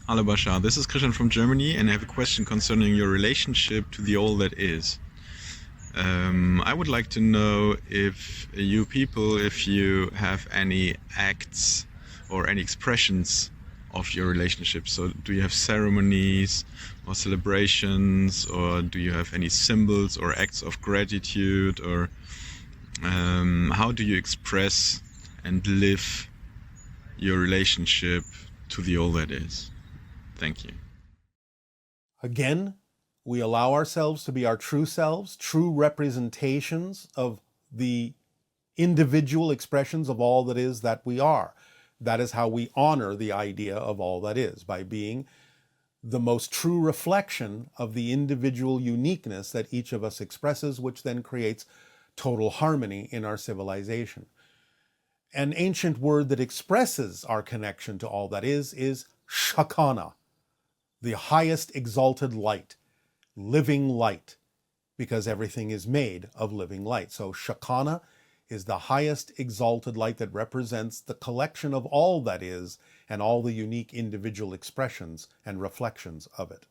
Hello, Bashar. This is Christian from Germany, and I have a question concerning your relationship to the all that is. I would like to know if you have any acts or any expressions of your relationship. So, do you have ceremonies or celebrations, or do you have any symbols or acts of gratitude, or how do you express and live your relationship to the all that is? Thank you. Again, we allow ourselves to be our true selves, true representations of the individual expressions of all that is that we are. That is how we honor the idea of all that is, by being the most true reflection of the individual uniqueness that each of us expresses, which then creates total harmony in our civilization. An ancient word that expresses our connection to all that is Shakana, the highest exalted light, living light, because everything is made of living light. So Shakana is the highest exalted light that represents the collection of all that is and all the unique individual expressions and reflections of it.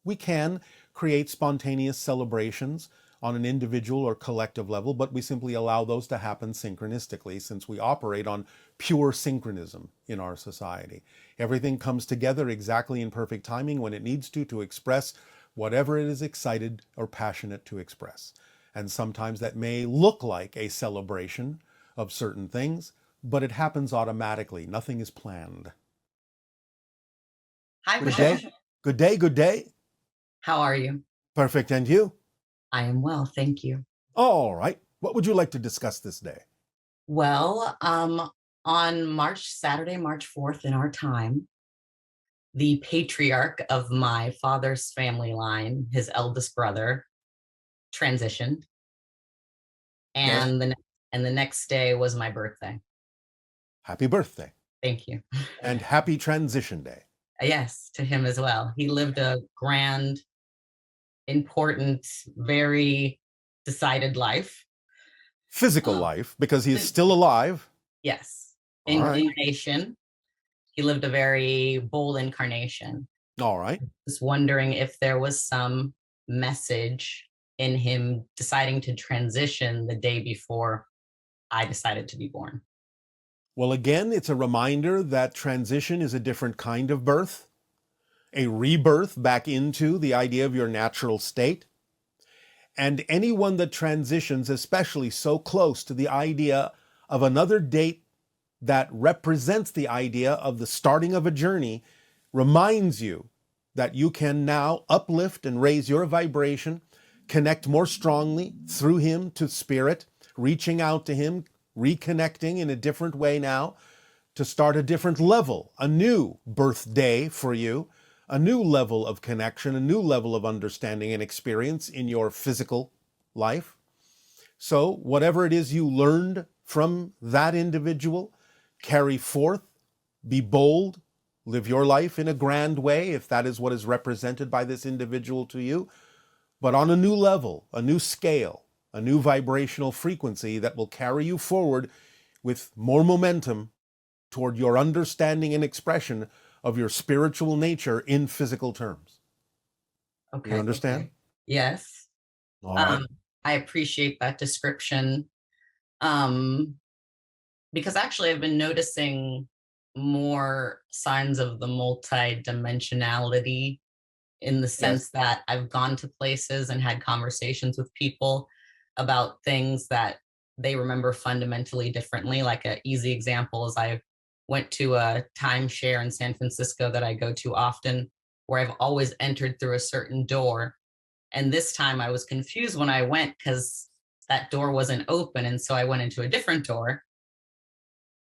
We can create spontaneous celebrations on an individual or collective level, but we simply allow those to happen synchronistically, since we operate on pure synchronism in our society. Everything comes together exactly in perfect timing when it needs to express whatever it is excited or passionate to express. And sometimes that may look like a celebration of certain things, but it happens automatically. Nothing is planned. Hi, Good Bashar. day. Good day. Good day. How are you? Perfect. And you? I am well, thank you. All right. What would you like to discuss this day? Well, on Saturday, March 4th in our time, the patriarch of my father's family line, his eldest brother, transitioned. Yes. And the next day was my birthday. Happy birthday. Thank you. And happy transition day. Yes, to him as well. He lived a grand, important, very decided life. Physical life, because he is still alive. Yes. All right. Incarnation. He lived a very bold incarnation. All right. Just wondering if there was some message in him deciding to transition the day before I decided to be born. Well, again, it's a reminder that transition is a different kind of birth, a rebirth back into the idea of your natural state. And anyone that transitions, especially so close to the idea of another date that represents the idea of the starting of a journey, reminds you that you can now uplift and raise your vibration, connect more strongly through him to spirit, reaching out to him, reconnecting in a different way now to start a different level, a new birthday for you, a new level of connection, a new level of understanding and experience in your physical life. So whatever it is you learned from that individual, carry forth, be bold, live your life in a grand way, if that is what is represented by this individual to you, but on a new level, a new scale, a new vibrational frequency that will carry you forward with more momentum toward your understanding and expression of your spiritual nature in physical terms. Okay. You understand? Okay. Yes. All right. I appreciate that description. Because actually I've been noticing more signs of the multi-dimensionality, in the sense that I've gone to places and had conversations with people about things that they remember fundamentally differently. Like an easy example is I went to a timeshare in San Francisco that I go to often, where I've always entered through a certain door. And this time I was confused when I went because that door wasn't open. And so I went into a different door.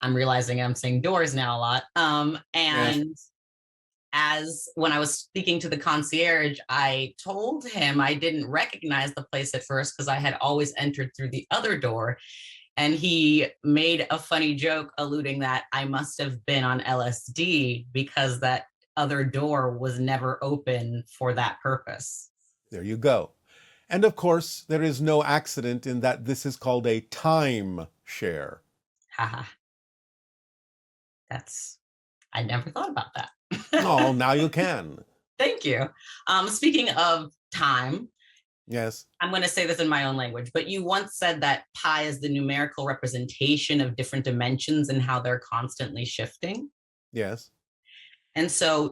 I'm realizing I'm saying doors now a lot. And as when I was speaking to the concierge, I told him I didn't recognize the place at first because I had always entered through the other door. And he made a funny joke alluding that I must have been on LSD because that other door was never open for that purpose. There you go. And of course, there is no accident in that this is called a time share. Haha. I never thought about that. No, now you can. Thank you. Speaking of time, Yes. I'm going to say this in my own language, but you once said that pi is the numerical representation of different dimensions and how they're constantly shifting. Yes. And so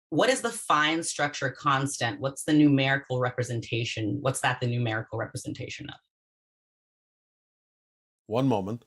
what is the fine structure constant? What's the numerical representation? What's that the numerical representation of? One moment.